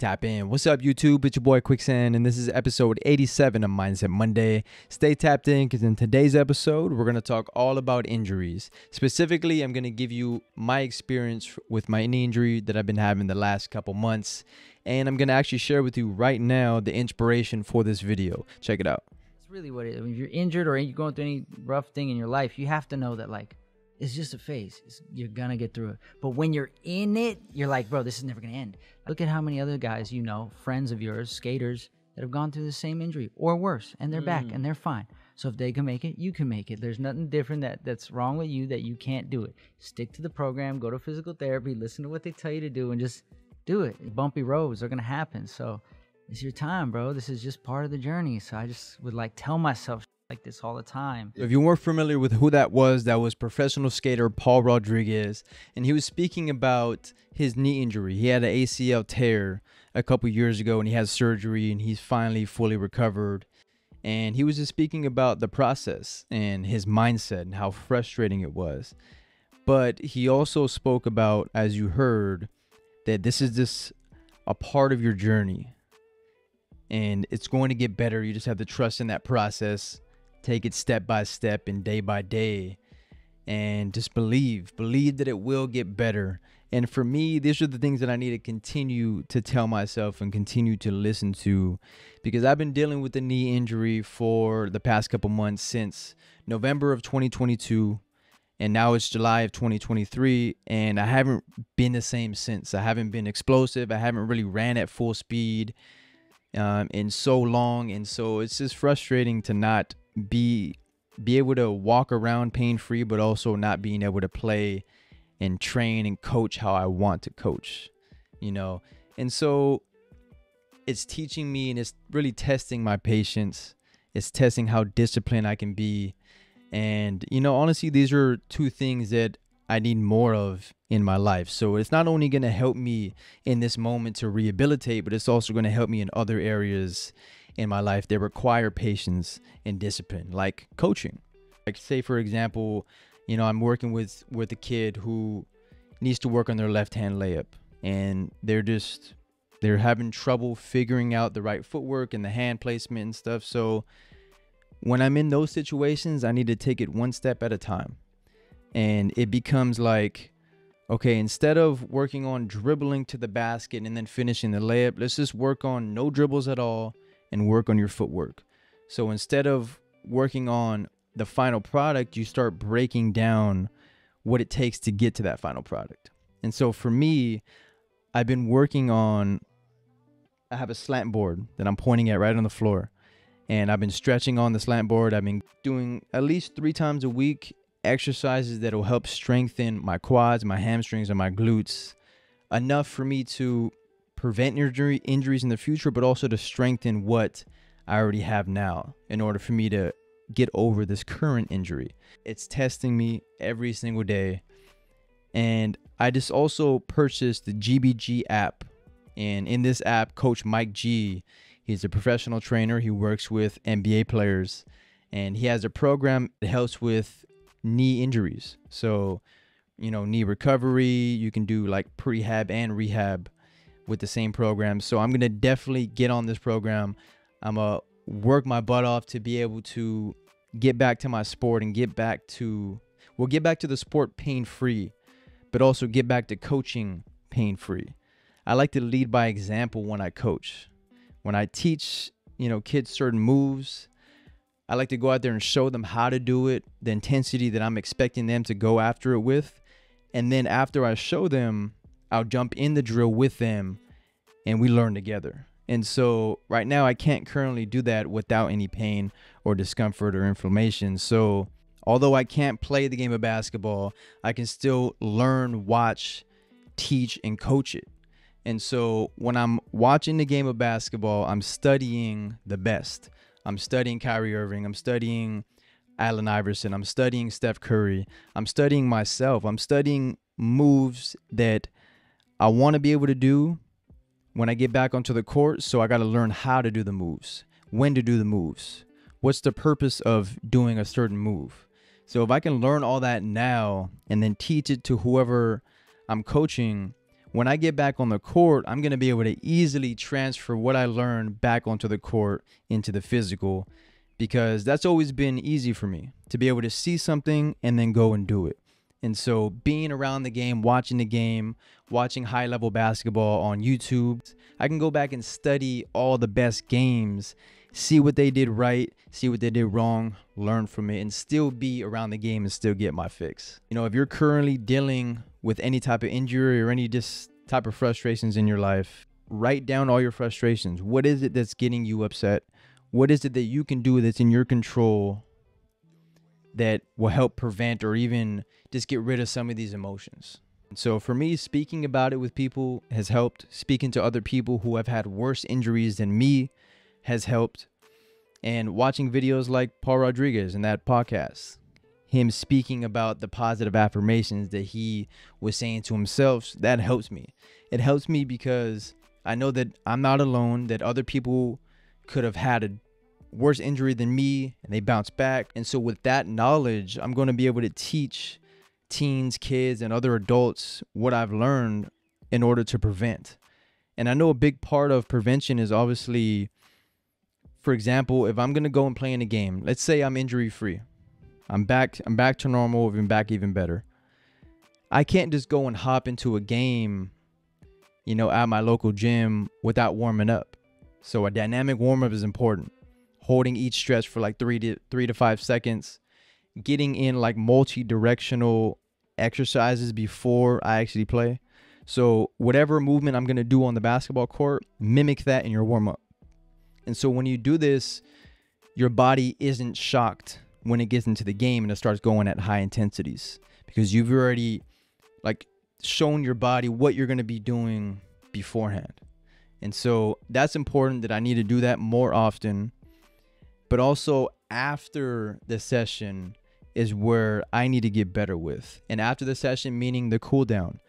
Tap in. What's up, YouTube? It's your boy Quicksand, and this is episode 87 of Mindset Monday. Stay tapped in because in today's episode, we're going to talk all about injuries. Specifically, I'm going to give you my experience with my knee injury that I've been having the last couple months, and I'm going to actually share with you right now the inspiration for this video. Check it out. That's really what it is. When you're injured or you're going through any rough thing in your life, you have to know that, like, it's just a phase. You're going to get through it. But when you're in it, you're like, bro, this is never going to end. Look at how many other guys you know, friends of yours, skaters, that have gone through the same injury or worse, and they're back and they're fine. So if they can make it, you can make it. There's nothing different that's wrong with you that you can't do it. Stick to the program, go to physical therapy, listen to what they tell you to do, and just do it. Bumpy roads are going to happen. So it's your time, bro. This is just part of the journey. So I just would like tell myself like this all the time. If you weren't familiar with who that was professional skater Paul Rodriquez, and he was speaking about his knee injury. He had an ACL tear a couple years ago, and he had surgery, and he's finally fully recovered. And he was just speaking about the process and his mindset and how frustrating it was. But he also spoke about, as you heard, that this is just a part of your journey, and it's going to get better. You just have to trust in that process. Take it step by step and day by day, and just believe that it will get better. And for me, these are the things that I need to continue to tell myself and continue to listen to, because I've been dealing with the knee injury for the past couple months, since November of 2022, and now it's July of 2023, and I haven't been the same since. I haven't been explosive. I haven't really ran at full speed in so long, and so it's just frustrating to not be able to walk around pain-free, but also not being able to play and train and coach how I want to coach, you know. And so it's teaching me, and it's really testing my patience. It's testing how disciplined I can be. And, you know, honestly, these are two things that I need more of in my life. So it's not only going to help me in this moment to rehabilitate, but it's also going to help me in other areas in my life that require patience and discipline, like coaching. Like, say for example, you know, I'm working with a kid who needs to work on their left-hand layup, and they're having trouble figuring out the right footwork and the hand placement and stuff. So when I'm in those situations, I need to take it one step at a time. And it becomes like, okay, instead of working on dribbling to the basket and then finishing the layup, let's just work on no dribbles at all and work on your footwork. So instead of working on the final product, you start breaking down what it takes to get to that final product. And so for me, I've been working on, I have a slant board that I'm pointing at right on the floor, and I've been stretching on the slant board. I've been doing at least 3 times a week exercises that will help strengthen my quads, my hamstrings, and my glutes, enough for me to prevent injuries in the future, but also to strengthen what I already have now in order for me to get over this current injury. It's testing me every single day. And I just also purchased the GBG app. And in this app, Coach Mike G, he's a professional trainer. He works with NBA players, and he has a program that helps with knee injuries. So, you know, knee recovery, you can do like prehab and rehab with the same program. So I'm going to definitely get on this program. I'm going to work my butt off to be able to get back to my sport and get back to the sport pain-free, but also get back to coaching pain-free. I like to lead by example when I coach. When I teach, you know, kids certain moves, I like to go out there and show them how to do it, the intensity that I'm expecting them to go after it with. And then after I show them, I'll jump in the drill with them and we learn together. And so right now I can't currently do that without any pain or discomfort or inflammation. So although I can't play the game of basketball, I can still learn, watch, teach, and coach it. And so when I'm watching the game of basketball, I'm studying the best. I'm studying Kyrie Irving. I'm studying Allen Iverson. I'm studying Steph Curry. I'm studying myself. I'm studying moves that I want to be able to do when I get back onto the court. So I got to learn how to do the moves, when to do the moves, what's the purpose of doing a certain move. So if I can learn all that now and then teach it to whoever I'm coaching, when I get back on the court, I'm going to be able to easily transfer what I learned back onto the court into the physical, because that's always been easy for me to be able to see something and then go and do it. And so being around the game, watching high-level basketball on YouTube, I can go back and study all the best games, see what they did right, see what they did wrong, learn from it, and still be around the game and still get my fix. You know, if you're currently dealing with any type of injury or any just type of frustrations in your life, write down all your frustrations. What is it that's getting you upset? What is it that you can do that's in your control that will help prevent or even just get rid of some of these emotions? And so for me, speaking about it with people has helped. Speaking to other people who have had worse injuries than me has helped. And watching videos like Paul Rodriquez in that podcast, him speaking about the positive affirmations that he was saying to himself, that helps me. It helps me because I know that I'm not alone, that other people could have had a worse injury than me and they bounced back. And so with that knowledge, I'm going to be able to teach teens, kids, and other adults what I've learned in order to prevent. And I know a big part of prevention is obviously, for example, if I'm going to go and play in a game, let's say I'm injury free, I'm back to normal, even back even better. I can't just go and hop into a game, you know, at my local gym without warming up. So a dynamic warm-up is important. Holding each stretch for like 3 to 5 seconds, getting in like multi-directional exercises before I actually play. So whatever movement I'm going to do on the basketball court, mimic that in your warm-up. And so when you do this, your body isn't shocked when it gets into the game and it starts going at high intensities, because you've already like shown your body what you're going to be doing beforehand. And so that's important, that I need to do that more often. But also after the session is where I need to get better with. And after the session, meaning the cool down,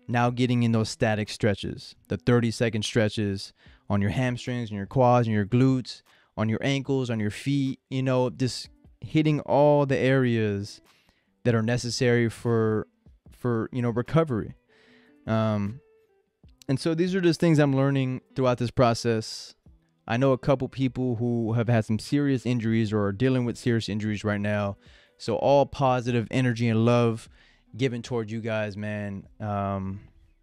now getting in those static stretches, the 30-second stretches on your hamstrings and your quads and your glutes, on your ankles, on your feet, you know, just hitting all the areas that are necessary for you know, recovery. And so these are just things I'm learning throughout this process. I know a couple people who have had some serious injuries or are dealing with serious injuries right now. So all positive energy and love given toward you guys, man.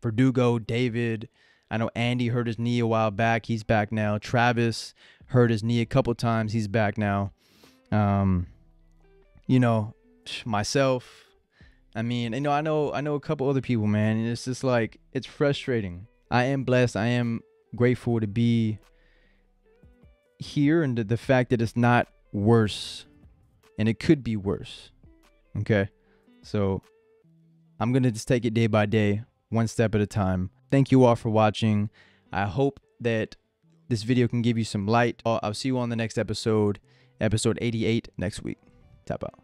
Verdugo, David, I know Andy hurt his knee a while back. He's back now. Travis hurt his knee a couple times. He's back now. You know, myself. I mean, you know, I know a couple other people, man. And it's just like, it's frustrating. I am blessed. I am grateful to be here, and the fact that it's not worse, and it could be worse. Okay, so I'm gonna just take it day by day, one step at a time. Thank you all for watching. I hope that this video can give you some light. I'll see you on the next episode 88 next week. Tap out.